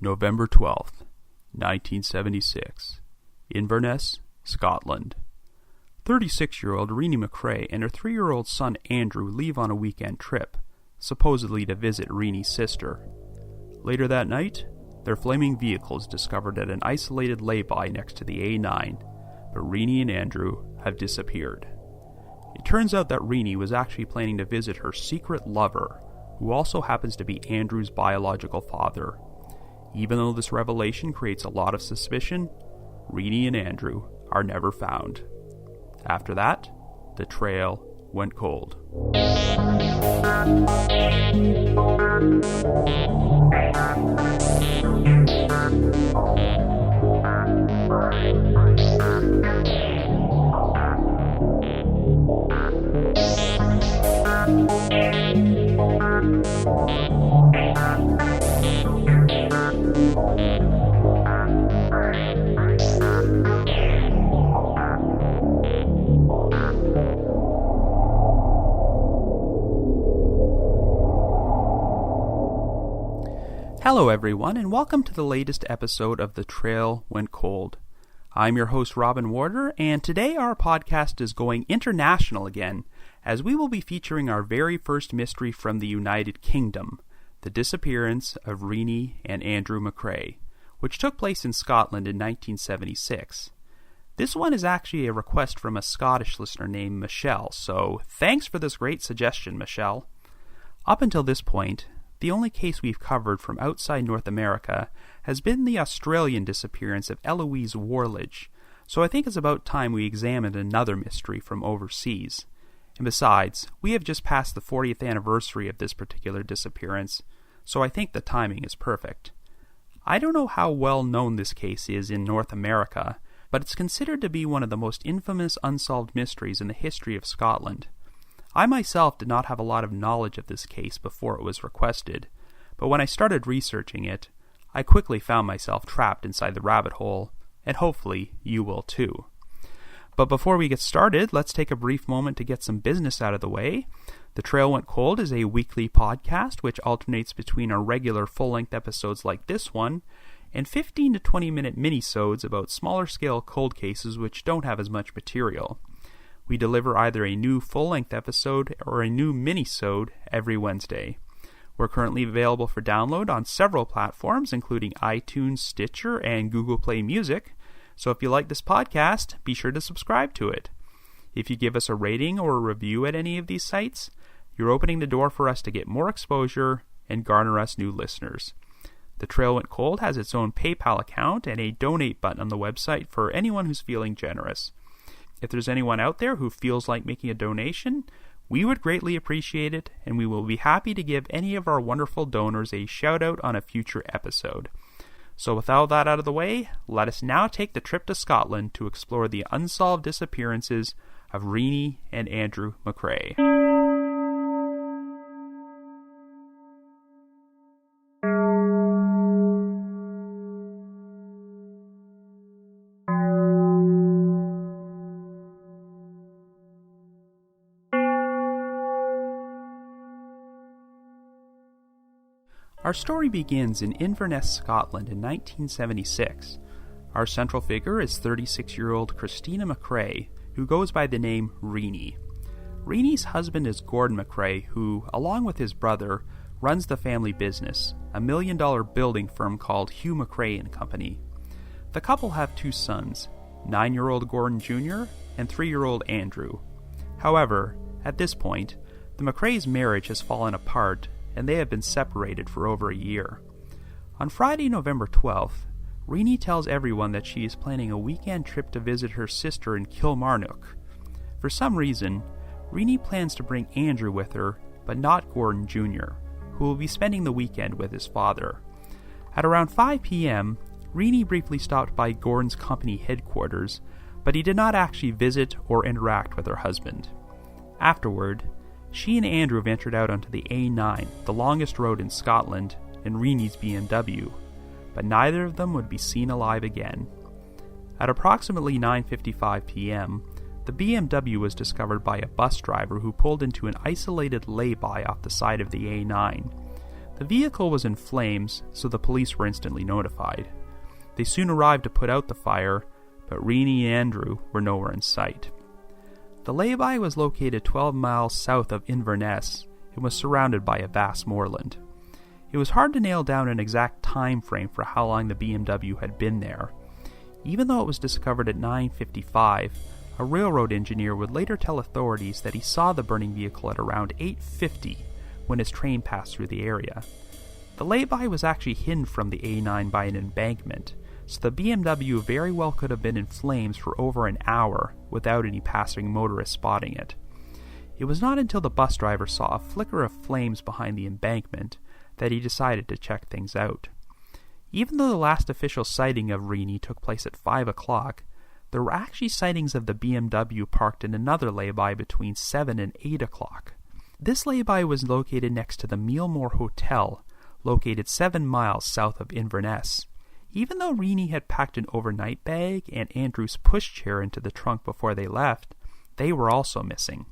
November 12th, 1976, Inverness, Scotland. 36-year-old Renee MacRae and her 3-year-old son Andrew leave on a weekend trip, supposedly to visit Renee's sister. Later that night, their flaming vehicle is discovered at an isolated lay-by next to the A9, but Renee and Andrew have disappeared. It turns out that Renee was actually planning to visit her secret lover, who also happens to be Andrew's biological father. Even though this revelation creates a lot of suspicion, Renee and Andrew are never found. After that, the trail went cold. Hello everyone, and welcome to the latest episode of The Trail Went Cold. I'm your host Robin Warder, and today our podcast is going international again, as we will be featuring our very first mystery from the United Kingdom, the disappearance of Renee and Andrew MacRae, which took place in Scotland in 1976. This one is actually a request from a Scottish listener named Michelle, so thanks for this great suggestion, Michelle. Up until this point, the only case we've covered from outside North America has been the Australian disappearance of Eloise Worledge, so I think it's about time we examined another mystery from overseas. And besides, we have just passed the 40th anniversary of this particular disappearance, so I think the timing is perfect. I don't know how well known this case is in North America, but it's considered to be one of the most infamous unsolved mysteries in the history of Scotland. I myself did not have a lot of knowledge of this case before it was requested, but when I started researching it, I quickly found myself trapped inside the rabbit hole, and hopefully you will too. But before we get started, let's take a brief moment to get some business out of the way. The Trail Went Cold is a weekly podcast which alternates between our regular full-length episodes like this one, and 15 to 20 minute minisodes about smaller scale cold cases which don't have as much material. We deliver either a new full-length episode or a new mini-sode every Wednesday. We're currently available for download on several platforms, including iTunes, Stitcher, and Google Play Music. So if you like this podcast, be sure to subscribe to it. If you give us a rating or a review at any of these sites, you're opening the door for us to get more exposure and garner us new listeners. The Trail Went Cold has its own PayPal account and a donate button on the website for anyone who's feeling generous. If there's anyone out there who feels like making a donation, we would greatly appreciate it, and we will be happy to give any of our wonderful donors a shout-out on a future episode. So with all that out of the way, let us now take the trip to Scotland to explore the unsolved disappearances of Renee and Andrew MacRae. Our story begins in Inverness, Scotland in 1976. Our central figure is 36-year-old Christina MacRae, who goes by the name Renee. Renee's husband is Gordon MacRae, who, along with his brother, runs the family business, a $1 million building firm called Hugh MacRae & Company. The couple have 2 sons, 9-year-old Gordon Jr. and 3-year-old Andrew. However, at this point, the MacRae's marriage has fallen apart, and they have been separated for over a year. On Friday, November 12th, Renee tells everyone that she is planning a weekend trip to visit her sister in Kilmarnock. For some reason, Renee plans to bring Andrew with her, but not Gordon Jr., who will be spending the weekend with his father. At around 5 p.m., Renee briefly stopped by Gordon's company headquarters, but he did not actually visit or interact with her husband. Afterward, she and Andrew ventured out onto the A9, the longest road in Scotland, in Renee's BMW, but neither of them would be seen alive again. At approximately 9:55 p.m., the BMW was discovered by a bus driver who pulled into an isolated lay-by off the side of the A9. The vehicle was in flames, so the police were instantly notified. They soon arrived to put out the fire, but Renee and Andrew were nowhere in sight. The lay-by was located 12 miles south of Inverness and was surrounded by a vast moorland. It was hard to nail down an exact time frame for how long the BMW had been there. Even though it was discovered at 9:55, a railroad engineer would later tell authorities that he saw the burning vehicle at around 8:50 when his train passed through the area. The lay-by was actually hidden from the A9 by an embankment, so the BMW very well could have been in flames for over an hour without any passing motorist spotting it. It was not until the bus driver saw a flicker of flames behind the embankment that he decided to check things out. Even though the last official sighting of Renee took place at 5 o'clock, there were actually sightings of the BMW parked in another lay-by between 7 and 8 o'clock. This lay-by was located next to the Mealmore Hotel, located 7 miles south of Inverness. Even though Renee had packed an overnight bag and Andrew's pushchair into the trunk before they left, they were also missing.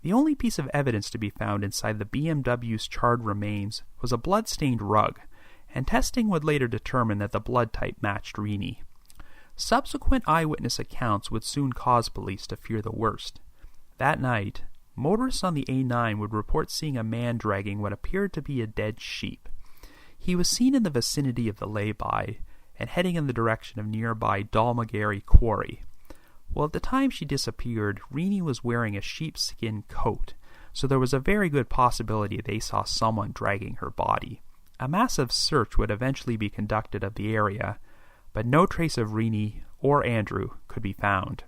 The only piece of evidence to be found inside the BMW's charred remains was a blood-stained rug, and testing would later determine that the blood type matched Renee. Subsequent eyewitness accounts would soon cause police to fear the worst. That night, motorists on the A9 would report seeing a man dragging what appeared to be a dead sheep. He was seen in the vicinity of the lay-by and heading in the direction of nearby Dalmagarry Quarry. Well, at the time she disappeared, Renee was wearing a sheepskin coat, so there was a very good possibility they saw someone dragging her body. A massive search would eventually be conducted of the area, but no trace of Renee or Andrew could be found.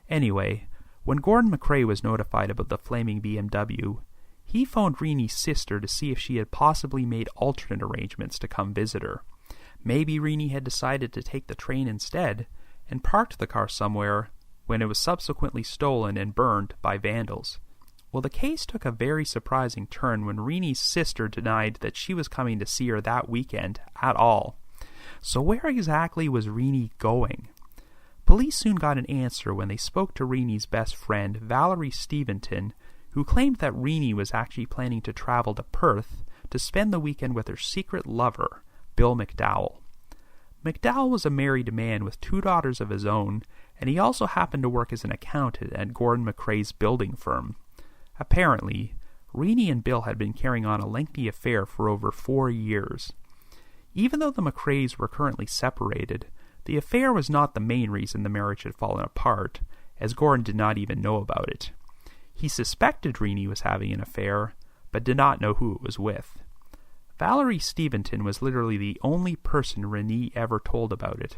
Anyway, when Gordon MacRae was notified about the flaming BMW, he phoned Renee's sister to see if she had possibly made alternate arrangements to come visit her. Maybe Renee had decided to take the train instead, and parked the car somewhere when it was subsequently stolen and burned by vandals. Well, the case took a very surprising turn when Renee's sister denied that she was coming to see her that weekend at all. So where exactly was Renee going? Police soon got an answer when they spoke to Renee's best friend, Valerie Steventon, who claimed that Renee was actually planning to travel to Perth to spend the weekend with her secret lover, Bill McDowell. McDowell was a married man with 2 daughters of his own, and he also happened to work as an accountant at Gordon MacRae's building firm. Apparently, Renee and Bill had been carrying on a lengthy affair for over 4 years. Even though the MacRaes were currently separated, the affair was not the main reason the marriage had fallen apart, as Gordon did not even know about it. He suspected Renee was having an affair, but did not know who it was with. Valerie Steventon was literally the only person Renee ever told about it.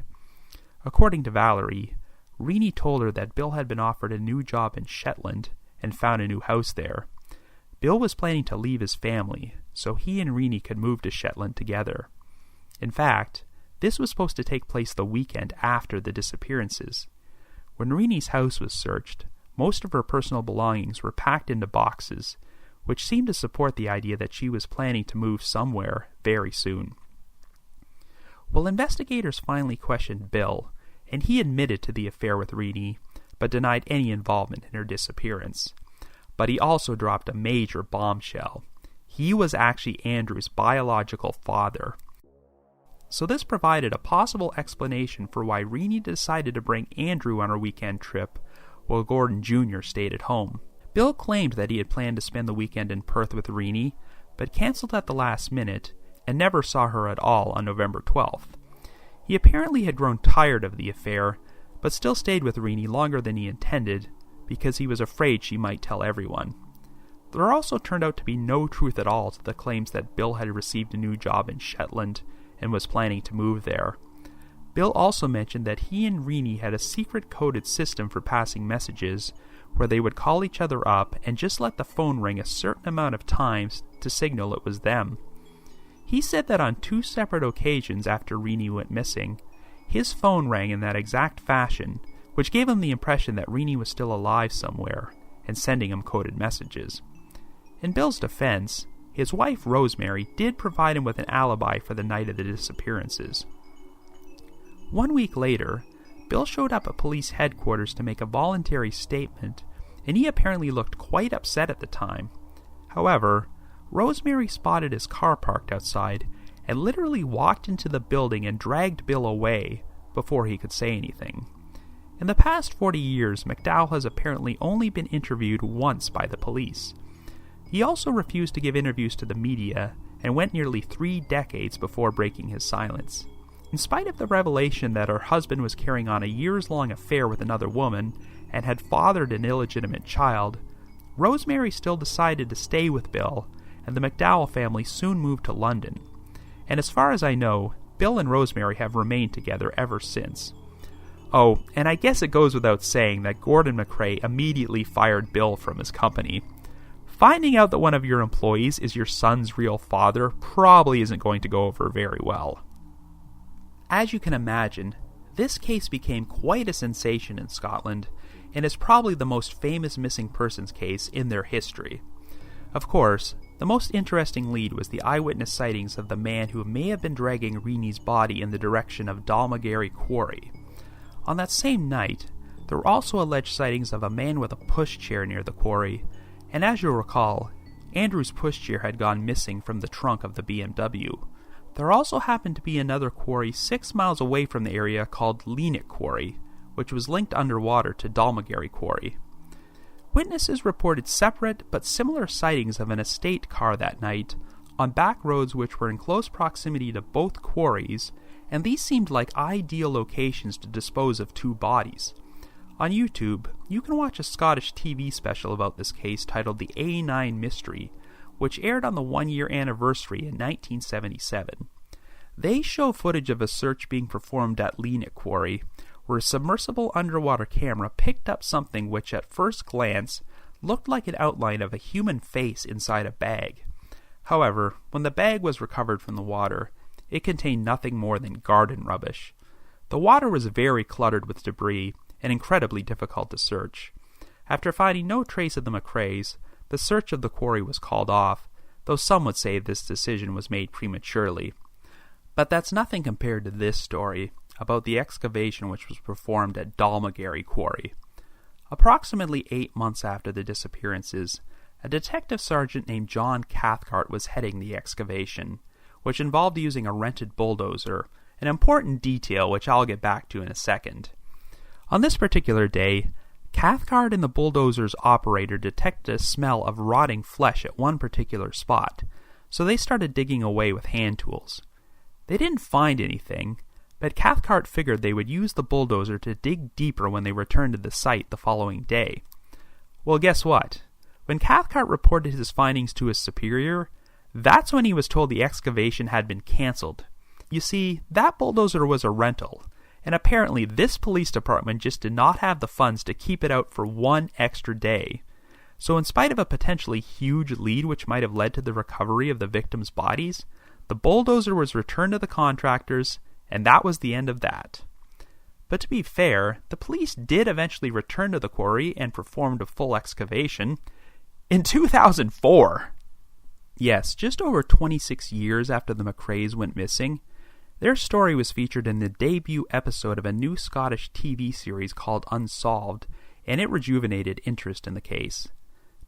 According to Valerie, Renee told her that Bill had been offered a new job in Shetland and found a new house there. Bill was planning to leave his family, so he and Renee could move to Shetland together. In fact, this was supposed to take place the weekend after the disappearances. When Renee's house was searched, most of her personal belongings were packed into boxes, which seemed to support the idea that she was planning to move somewhere very soon. Well, investigators finally questioned Bill, and he admitted to the affair with Renee, but denied any involvement in her disappearance. But he also dropped a major bombshell. He was actually Andrew's biological father. So this provided a possible explanation for why Renee decided to bring Andrew on her weekend trip, while Gordon Jr. stayed at home. Bill claimed that he had planned to spend the weekend in Perth with Renee, but cancelled at the last minute and never saw her at all on November 12th. He apparently had grown tired of the affair, but still stayed with Renee longer than he intended because he was afraid she might tell everyone. There also turned out to be no truth at all to the claims that Bill had received a new job in Shetland and was planning to move there. Bill also mentioned that he and Renee had a secret coded system for passing messages where they would call each other up and just let the phone ring a certain amount of times to signal it was them. He said that on 2 separate occasions after Renee went missing, his phone rang in that exact fashion, which gave him the impression that Renee was still alive somewhere and sending him coded messages. In Bill's defense, his wife Rosemary did provide him with an alibi for the night of the disappearances. 1 week later, Bill showed up at police headquarters to make a voluntary statement, and he apparently looked quite upset at the time. However, Rosemary spotted his car parked outside and literally walked into the building and dragged Bill away before he could say anything. In the past 40 years, McDowell has apparently only been interviewed once by the police. He also refused to give interviews to the media and went nearly 3 decades before breaking his silence. In spite of the revelation that her husband was carrying on a years-long affair with another woman and had fathered an illegitimate child, Rosemary still decided to stay with Bill, and the McDowell family soon moved to London. And as far as I know, Bill and Rosemary have remained together ever since. Oh, and I guess it goes without saying that Gordon MacRae immediately fired Bill from his company. Finding out that one of your employees is your son's real father probably isn't going to go over very well. As you can imagine, this case became quite a sensation in Scotland, and is probably the most famous missing persons case in their history. Of course, the most interesting lead was the eyewitness sightings of the man who may have been dragging Renee's body in the direction of Dalmagarry Quarry. On that same night, there were also alleged sightings of a man with a pushchair near the quarry, and as you'll recall, Andrew's pushchair had gone missing from the trunk of the BMW. There also happened to be another quarry 6 miles away from the area called Leanick Quarry, which was linked underwater to Dalmagarry Quarry. Witnesses reported separate but similar sightings of an estate car that night on back roads which were in close proximity to both quarries, and these seemed like ideal locations to dispose of 2 bodies. On YouTube, you can watch a Scottish TV special about this case titled The A9 Mystery, which aired on the 1-year anniversary in 1977. They show footage of a search being performed at Leanick Quarry, where a submersible underwater camera picked up something which at first glance looked like an outline of a human face inside a bag. However, when the bag was recovered from the water, it contained nothing more than garden rubbish. The water was very cluttered with debris and incredibly difficult to search. After finding no trace of the MacRaes, the search of the quarry was called off, though some would say this decision was made prematurely. But that's nothing compared to this story about the excavation which was performed at Dalmagarry Quarry. Approximately 8 months after the disappearances, a detective sergeant named John Cathcart was heading the excavation, which involved using a rented bulldozer, an important detail which I'll get back to in a second. On this particular day, Cathcart and the bulldozer's operator detected a smell of rotting flesh at one particular spot, so they started digging away with hand tools. They didn't find anything, but Cathcart figured they would use the bulldozer to dig deeper when they returned to the site the following day. Well, guess what? When Cathcart reported his findings to his superior, that's when he was told the excavation had been cancelled. You see, that bulldozer was a rental, and apparently this police department just did not have the funds to keep it out for 1 extra day. So in spite of a potentially huge lead which might have led to the recovery of the victims' bodies, the bulldozer was returned to the contractors, and that was the end of that. But to be fair, the police did eventually return to the quarry and performed a full excavation in 2004. Yes, just over 26 years after the MacRaes went missing, their story was featured in the debut episode of a new Scottish TV series called Unsolved, and it rejuvenated interest in the case.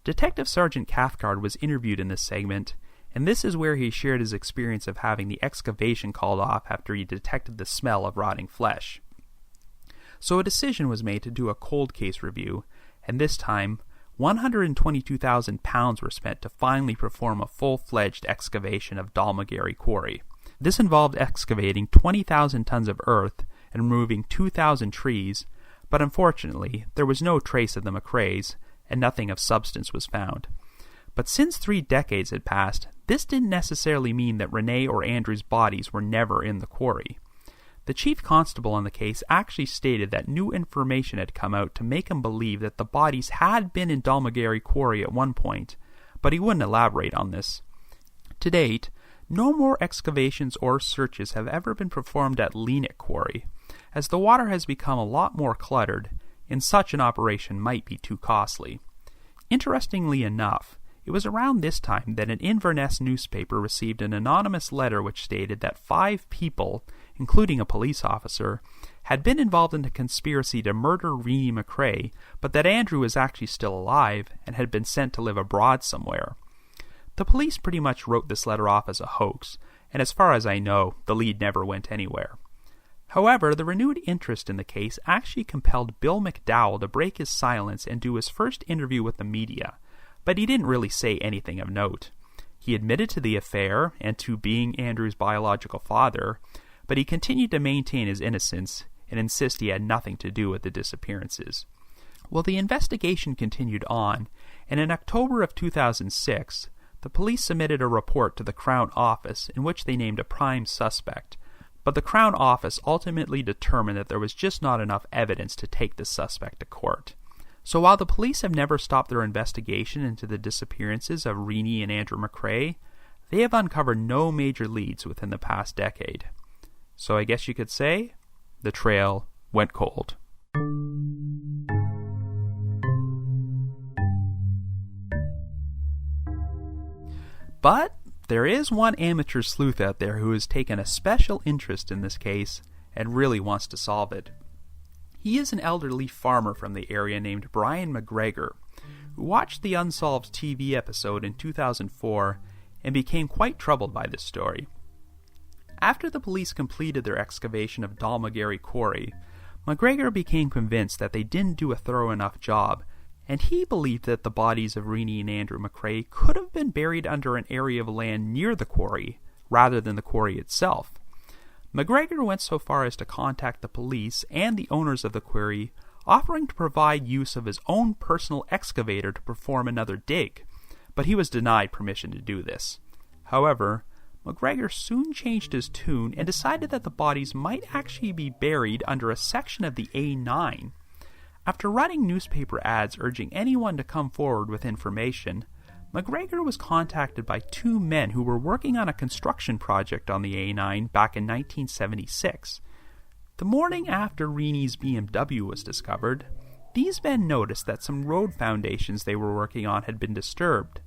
Detective Sergeant Cathcart was interviewed in this segment, and this is where he shared his experience of having the excavation called off after he detected the smell of rotting flesh. So a decision was made to do a cold case review, and this time, £122,000 were spent to finally perform a full-fledged excavation of Dalmagarry Quarry. This involved excavating 20,000 tons of earth and removing 2,000 trees, but unfortunately, there was no trace of the MacRaes, and nothing of substance was found. But since 3 decades had passed, this didn't necessarily mean that Renee or Andrew's bodies were never in the quarry. The chief constable on the case actually stated that new information had come out to make him believe that the bodies had been in Dalmagarry Quarry at one point, but he wouldn't elaborate on this. To date, no more excavations or searches have ever been performed at Leanick Quarry, as the water has become a lot more cluttered, and such an operation might be too costly. Interestingly enough, it was around this time that an Inverness newspaper received an anonymous letter which stated that 5 people, including a police officer, had been involved in a conspiracy to murder Renee MacRae, but that Andrew was actually still alive and had been sent to live abroad somewhere. The police pretty much wrote this letter off as a hoax, and as far as I know, the lead never went anywhere. However, the renewed interest in the case actually compelled Bill McDowell to break his silence and do his first interview with the media, but he didn't really say anything of note. He admitted to the affair and to being Andrew's biological father, but he continued to maintain his innocence and insist he had nothing to do with the disappearances. Well, the investigation continued on, and in October of 2006, the police submitted a report to the Crown Office in which they named a prime suspect, but the Crown Office ultimately determined that there was just not enough evidence to take the suspect to court. So while the police have never stopped their investigation into the disappearances of Renee and Andrew MacRae, they have uncovered no major leads within the past decade. So I guess you could say, the trail went cold. But there is one amateur sleuth out there who has taken a special interest in this case and really wants to solve it. He is an elderly farmer from the area named Brian McGregor, who watched the Unsolved TV episode in 2004 and became quite troubled by this story. After the police completed their excavation of Dalmagary Quarry, McGregor became convinced that they didn't do a thorough enough job, and he believed that the bodies of Renee and Andrew MacRae could have been buried under an area of land near the quarry, rather than the quarry itself. McGregor went so far as to contact the police and the owners of the quarry, offering to provide use of his own personal excavator to perform another dig, but he was denied permission to do this. However, McGregor soon changed his tune and decided that the bodies might actually be buried under a section of the A9. After running newspaper ads urging anyone to come forward with information, McGregor was contacted by two men who were working on a construction project on the A9 back in 1976. The morning after Renee's BMW was discovered, these men noticed that some road foundations they were working on had been disturbed.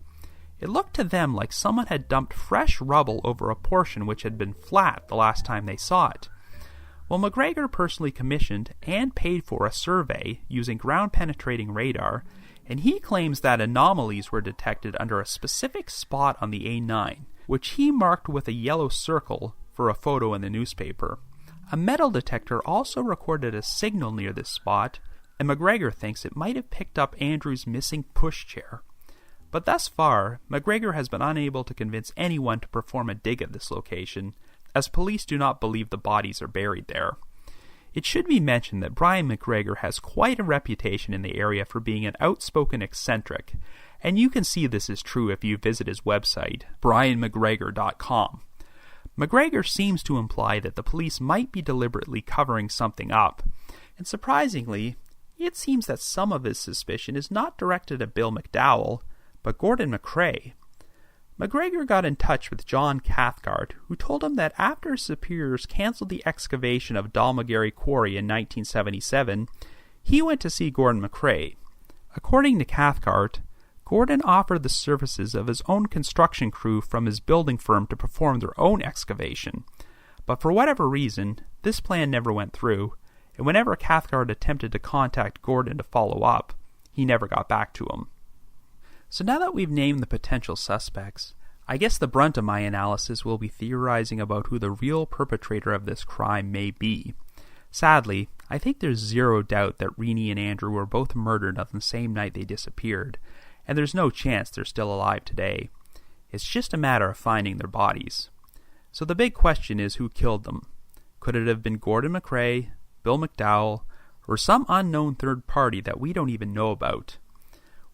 It looked to them like someone had dumped fresh rubble over a portion which had been flat the last time they saw it. Well, McGregor personally commissioned and paid for a survey using ground-penetrating radar, and he claims that anomalies were detected under a specific spot on the A9, which he marked with a yellow circle for a photo in the newspaper. A metal detector also recorded a signal near this spot, and McGregor thinks it might have picked up Andrew's missing pushchair. But thus far, McGregor has been unable to convince anyone to perform a dig at this location, as police do not believe the bodies are buried there. It should be mentioned that Brian McGregor has quite a reputation in the area for being an outspoken eccentric, and you can see this is true if you visit his website, brianmcgregor.com. McGregor seems to imply that the police might be deliberately covering something up, and surprisingly, it seems that some of his suspicion is not directed at Bill McDowell, but Gordon MacRae. McGregor got in touch with John Cathcart, who told him that after his superiors cancelled the excavation of Dalmagary Quarry in 1977, he went to see Gordon MacRae. According to Cathcart, Gordon offered the services of his own construction crew from his building firm to perform their own excavation. But for whatever reason, this plan never went through, and whenever Cathcart attempted to contact Gordon to follow up, he never got back to him. So now that we've named the potential suspects, I guess the brunt of my analysis will be theorizing about who the real perpetrator of this crime may be. Sadly, I think there's zero doubt that Renee and Andrew were both murdered on the same night they disappeared, and there's no chance they're still alive today. It's just a matter of finding their bodies. So the big question is who killed them. Could it have been Gordon MacRae, Bill McDowell, or some unknown third party that we don't even know about?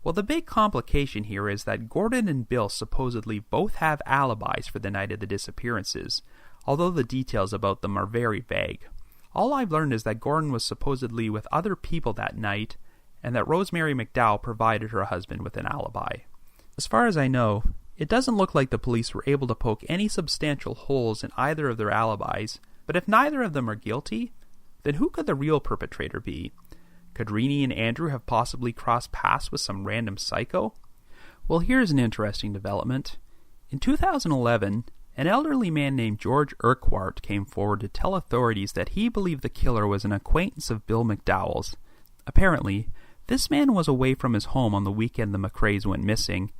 Well, the big complication here is that Gordon and Bill supposedly both have alibis for the night of the disappearances, although the details about them are very vague. All I've learned is that Gordon was supposedly with other people that night, and that Rosemary McDowell provided her husband with an alibi. As far as I know, it doesn't look like the police were able to poke any substantial holes in either of their alibis, but if neither of them are guilty, then who could the real perpetrator be? Could Renee and Andrew have possibly crossed paths with some random psycho? Well, here's an interesting development. In 2011, an elderly man named George Urquhart came forward to tell authorities that he believed the killer was an acquaintance of Bill McDowell's. Apparently, this man was away from his home on the weekend the MacRaes went missing,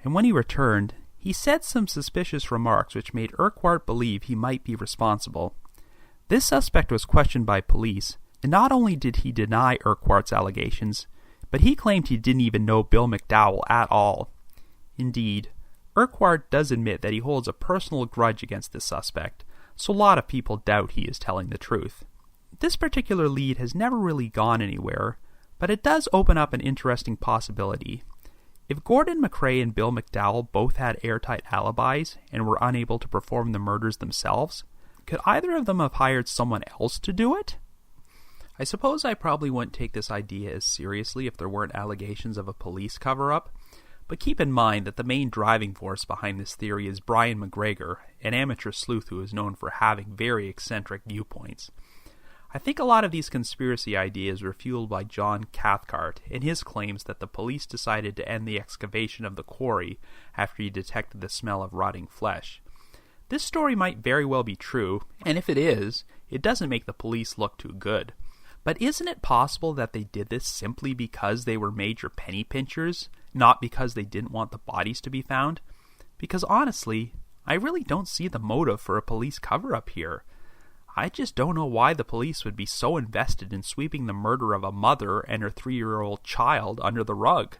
and when he returned, he said some suspicious remarks which made Urquhart believe he might be responsible. This suspect was questioned by police, and not only did he deny Urquhart's allegations, but he claimed he didn't even know Bill McDowell at all. Indeed, Urquhart does admit that he holds a personal grudge against this suspect, so a lot of people doubt he is telling the truth. This particular lead has never really gone anywhere, but it does open up an interesting possibility. If Gordon MacRae and Bill McDowell both had airtight alibis and were unable to perform the murders themselves, could either of them have hired someone else to do it? I suppose I probably wouldn't take this idea as seriously if there weren't allegations of a police cover-up, but keep in mind that the main driving force behind this theory is Brian McGregor, an amateur sleuth who is known for having very eccentric viewpoints. I think a lot of these conspiracy ideas were fueled by John Cathcart and his claims that the police decided to end the excavation of the quarry after he detected the smell of rotting flesh. This story might very well be true, and if it is, it doesn't make the police look too good. But isn't it possible that they did this simply because they were major penny pinchers, not because they didn't want the bodies to be found? Because honestly, I really don't see the motive for a police cover-up here. I just don't know why the police would be so invested in sweeping the murder of a mother and her 3-year-old child under the rug.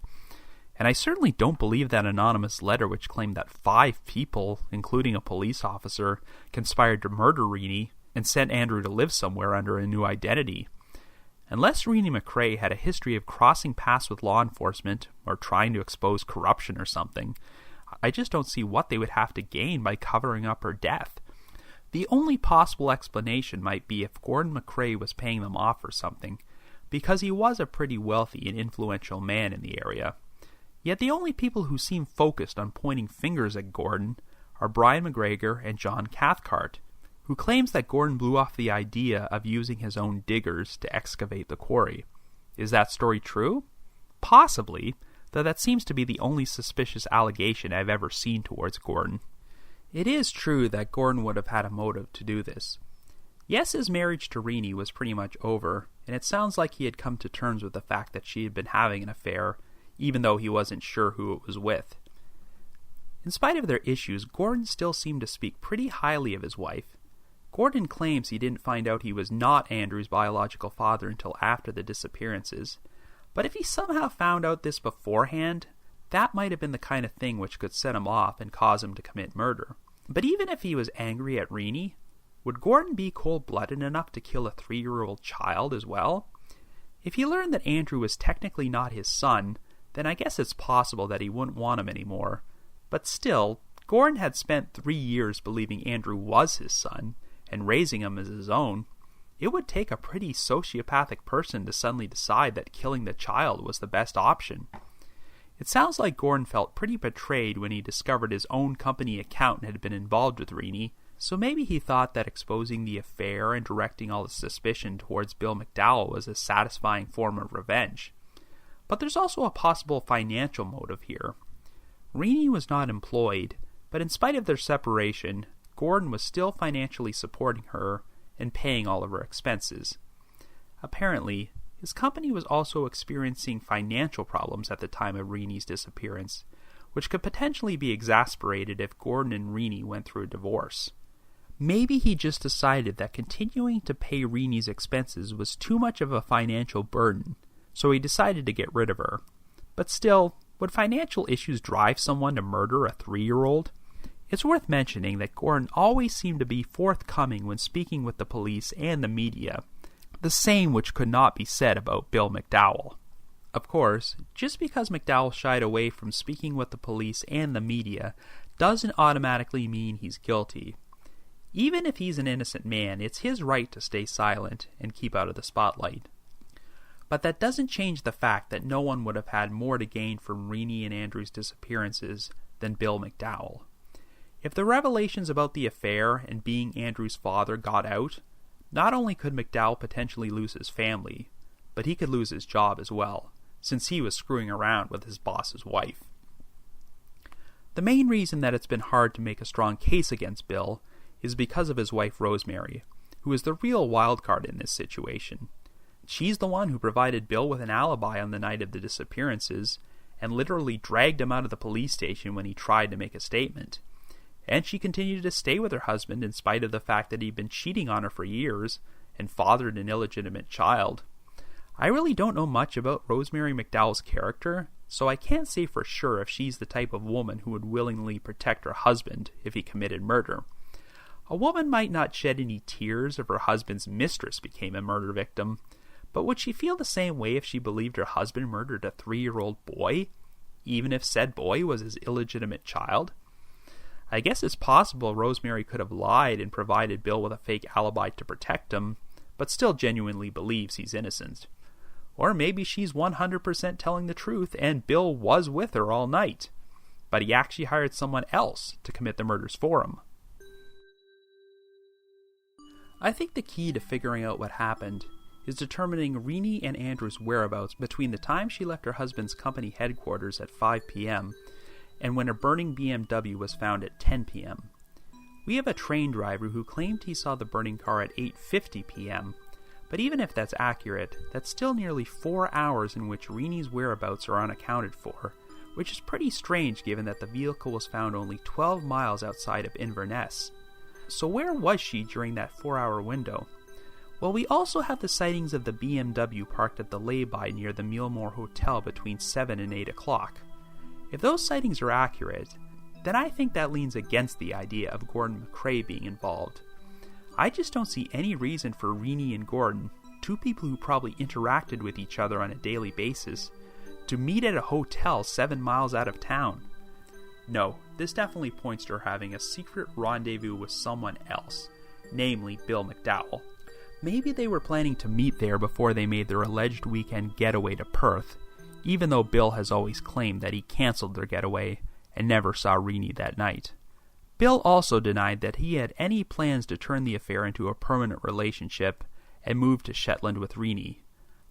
And I certainly don't believe that anonymous letter which claimed that 5 people, including a police officer, conspired to murder Renee and sent Andrew to live somewhere under a new identity. Unless Renee MacRae had a history of crossing paths with law enforcement or trying to expose corruption or something, I just don't see what they would have to gain by covering up her death. The only possible explanation might be if Gordon MacRae was paying them off or something, because he was a pretty wealthy and influential man in the area. Yet the only people who seem focused on pointing fingers at Gordon are Brian McGregor and John Cathcart, who claims that Gordon blew off the idea of using his own diggers to excavate the quarry. Is that story true? Possibly, though that seems to be the only suspicious allegation I've ever seen towards Gordon. It is true that Gordon would have had a motive to do this. Yes, his marriage to Renee was pretty much over, and it sounds like he had come to terms with the fact that she had been having an affair, even though he wasn't sure who it was with. In spite of their issues, Gordon still seemed to speak pretty highly of his wife. Gordon claims he didn't find out he was not Andrew's biological father until after the disappearances, but if he somehow found out this beforehand, that might have been the kind of thing which could set him off and cause him to commit murder. But even if he was angry at Renee, would Gordon be cold-blooded enough to kill a 3-year-old child as well? If he learned that Andrew was technically not his son, then I guess it's possible that he wouldn't want him anymore. But still, Gordon had spent 3 years believing Andrew was his son, and raising him as his own. It would take a pretty sociopathic person to suddenly decide that killing the child was the best option. It sounds like Gordon felt pretty betrayed when he discovered his own company accountant had been involved with Renee, so maybe he thought that exposing the affair and directing all the suspicion towards Bill McDowell was a satisfying form of revenge. But there's also a possible financial motive here. Renee was not employed, but in spite of their separation, Gordon was still financially supporting her and paying all of her expenses. Apparently, his company was also experiencing financial problems at the time of Renee's disappearance, which could potentially be exacerbated if Gordon and Renee went through a divorce. Maybe he just decided that continuing to pay Renee's expenses was too much of a financial burden, so he decided to get rid of her. But still, would financial issues drive someone to murder a 3-year-old? It's worth mentioning that Gordon always seemed to be forthcoming when speaking with the police and the media, the same which could not be said about Bill McDowell. Of course, just because McDowell shied away from speaking with the police and the media doesn't automatically mean he's guilty. Even if he's an innocent man, it's his right to stay silent and keep out of the spotlight. But that doesn't change the fact that no one would have had more to gain from Renee and Andrew's disappearances than Bill McDowell. If the revelations about the affair and being Andrew's father got out, not only could McDowell potentially lose his family, but he could lose his job as well, since he was screwing around with his boss's wife. The main reason that it's been hard to make a strong case against Bill is because of his wife Rosemary, who is the real wild card in this situation. She's the one who provided Bill with an alibi on the night of the disappearances, and literally dragged him out of the police station when he tried to make a statement. And she continued to stay with her husband in spite of the fact that he'd been cheating on her for years and fathered an illegitimate child. I really don't know much about Rosemary McDowell's character, so I can't say for sure if she's the type of woman who would willingly protect her husband if he committed murder. A woman might not shed any tears if her husband's mistress became a murder victim, but would she feel the same way if she believed her husband murdered a 3-year-old boy, even if said boy was his illegitimate child? I guess it's possible Rosemary could have lied and provided Bill with a fake alibi to protect him, but still genuinely believes he's innocent. Or maybe she's 100% telling the truth and Bill was with her all night, but he actually hired someone else to commit the murders for him. I think the key to figuring out what happened is determining Renee and Andrew's whereabouts between the time she left her husband's company headquarters at 5 p.m. and when a burning BMW was found at 10 p.m. We have a train driver who claimed he saw the burning car at 8:50 p.m., but even if that's accurate, that's still nearly 4 hours in which Renee's whereabouts are unaccounted for, which is pretty strange given that the vehicle was found only 12 miles outside of Inverness. So where was she during that 4-hour window? Well, we also have the sightings of the BMW parked at the lay-by near the Millmore Hotel between 7 and 8 o'clock. If those sightings are accurate, then I think that leans against the idea of Gordon MacRae being involved. I just don't see any reason for Renee and Gordon, two people who probably interacted with each other on a daily basis, to meet at a hotel 7 miles out of town. No, this definitely points to her having a secret rendezvous with someone else, namely Bill McDowell. Maybe they were planning to meet there before they made their alleged weekend getaway to Perth, even though Bill has always claimed that he cancelled their getaway and never saw Renee that night. Bill also denied that he had any plans to turn the affair into a permanent relationship and move to Shetland with Renee.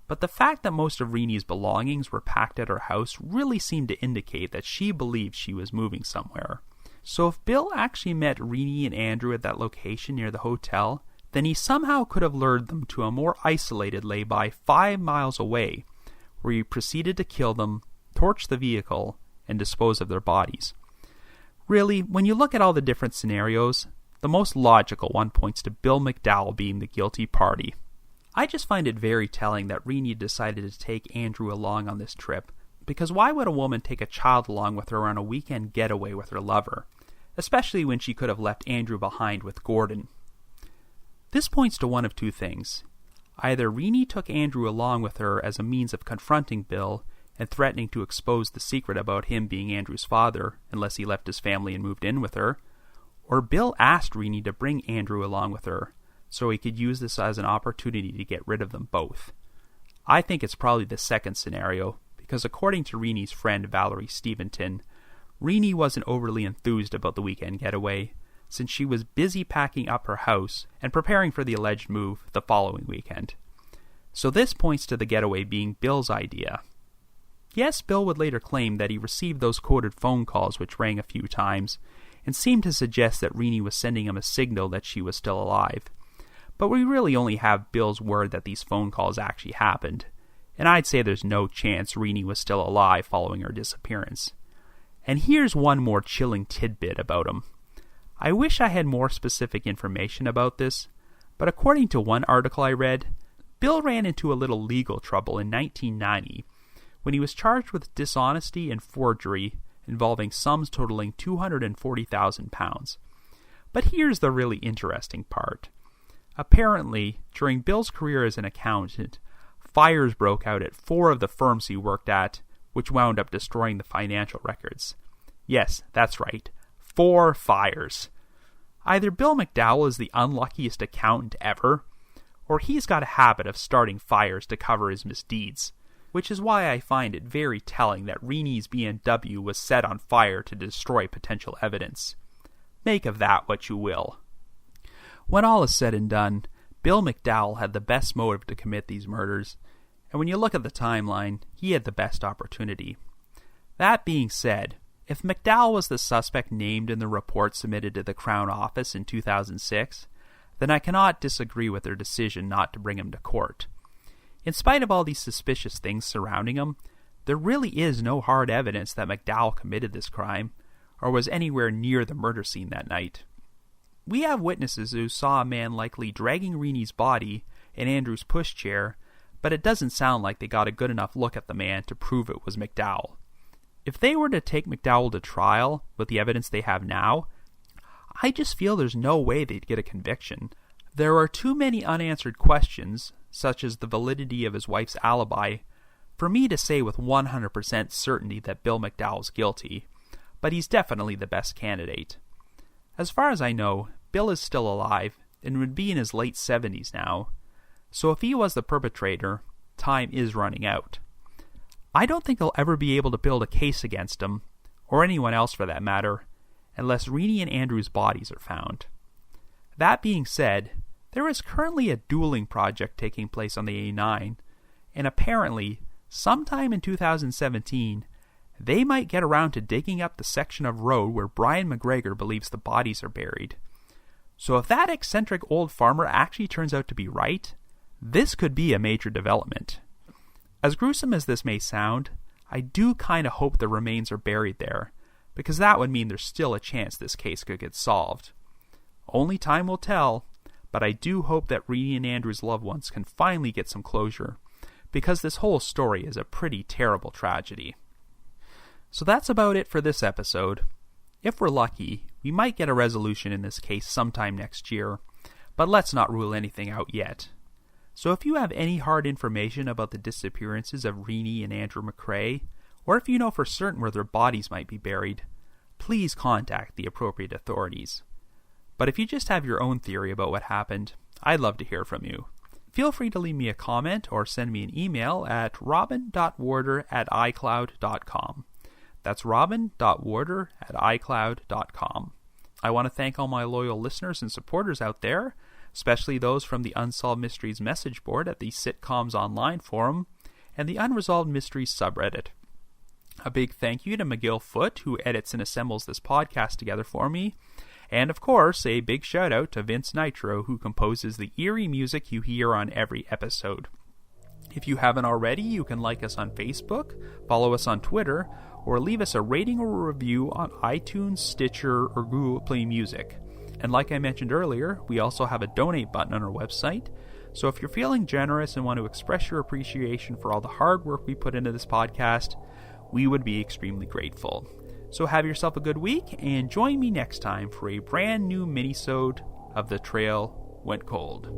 But the fact that most of Renee's belongings were packed at her house really seemed to indicate that she believed she was moving somewhere. So if Bill actually met Renee and Andrew at that location near the hotel, then he somehow could have lured them to a more isolated lay-by 5 miles away, where he proceeded to kill them, torch the vehicle, and dispose of their bodies. Really, when you look at all the different scenarios, the most logical one points to Bill McDowell being the guilty party. I just find it very telling that Renee decided to take Andrew along on this trip, because why would a woman take a child along with her on a weekend getaway with her lover, especially when she could have left Andrew behind with Gordon? This points to one of two things. Either Renee took Andrew along with her as a means of confronting Bill and threatening to expose the secret about him being Andrew's father unless he left his family and moved in with her, or Bill asked Renee to bring Andrew along with her so he could use this as an opportunity to get rid of them both. I think it's probably the second scenario, because according to Renee's friend Valerie Steventon, Renee wasn't overly enthused about the weekend getaway, since she was busy packing up her house and preparing for the alleged move the following weekend. So this points to the getaway being Bill's idea. Yes, Bill would later claim that he received those coded phone calls which rang a few times, and seemed to suggest that Renee was sending him a signal that she was still alive. But we really only have Bill's word that these phone calls actually happened, and I'd say there's no chance Renee was still alive following her disappearance. And here's one more chilling tidbit about him. I wish I had more specific information about this, but according to one article I read, Bill ran into a little legal trouble in 1990 when he was charged with dishonesty and forgery involving sums totaling £240,000. But here's the really interesting part. Apparently, during Bill's career as an accountant, fires broke out at 4 of the firms he worked at, which wound up destroying the financial records. Yes, that's right, 4 fires. Either Bill McDowell is the unluckiest accountant ever, or he's got a habit of starting fires to cover his misdeeds, which is why I find it very telling that Renee's BMW was set on fire to destroy potential evidence. Make of that what you will. When all is said and done, Bill McDowell had the best motive to commit these murders, and when you look at the timeline, he had the best opportunity. That being said, if McDowell was the suspect named in the report submitted to the Crown Office in 2006, then I cannot disagree with their decision not to bring him to court. In spite of all these suspicious things surrounding him, there really is no hard evidence that McDowell committed this crime, or was anywhere near the murder scene that night. We have witnesses who saw a man likely dragging Renee's body in Andrew's pushchair, but it doesn't sound like they got a good enough look at the man to prove it was McDowell. If they were to take McDowell to trial with the evidence they have now, I just feel there's no way they'd get a conviction. There are too many unanswered questions, such as the validity of his wife's alibi, for me to say with 100% certainty that Bill McDowell's guilty, but he's definitely the best candidate. As far as I know, Bill is still alive and would be in his late 70s now, so if he was the perpetrator, time is running out. I don't think they'll ever be able to build a case against him, or anyone else for that matter, unless Renee and Andrew's bodies are found. That being said, there is currently a dueling project taking place on the A9, and apparently, sometime in 2017, they might get around to digging up the section of road where Brian McGregor believes the bodies are buried. So if that eccentric old farmer actually turns out to be right, this could be a major development. As gruesome as this may sound, I do kind of hope the remains are buried there, because that would mean there's still a chance this case could get solved. Only time will tell, but I do hope that Renee and Andrew's loved ones can finally get some closure, because this whole story is a pretty terrible tragedy. So that's about it for this episode. If we're lucky, we might get a resolution in this case sometime next year, but let's not rule anything out yet. So if you have any hard information about the disappearances of Renee and Andrew MacRae, or if you know for certain where their bodies might be buried, please contact the appropriate authorities. But if you just have your own theory about what happened, I'd love to hear from you. Feel free to leave me a comment or send me an email at robin.warder@icloud.com. That's robin.warder@icloud.com. I want to thank all my loyal listeners and supporters out there, especially those from the Unsolved Mysteries message board at the Sitcoms Online forum and the Unresolved Mysteries subreddit. A big thank you to McGill Foote, who edits and assembles this podcast together for me. And of course, a big shout out to Vince Nitro, who composes the eerie music you hear on every episode. If you haven't already, you can like us on Facebook, follow us on Twitter, or leave us a rating or a review on iTunes, Stitcher, or Google Play Music. And like I mentioned earlier, we also have a donate button on our website, so if you're feeling generous and want to express your appreciation for all the hard work we put into this podcast, we would be extremely grateful. So have yourself a good week, and join me next time for a brand new mini-sode of The Trail Went Cold.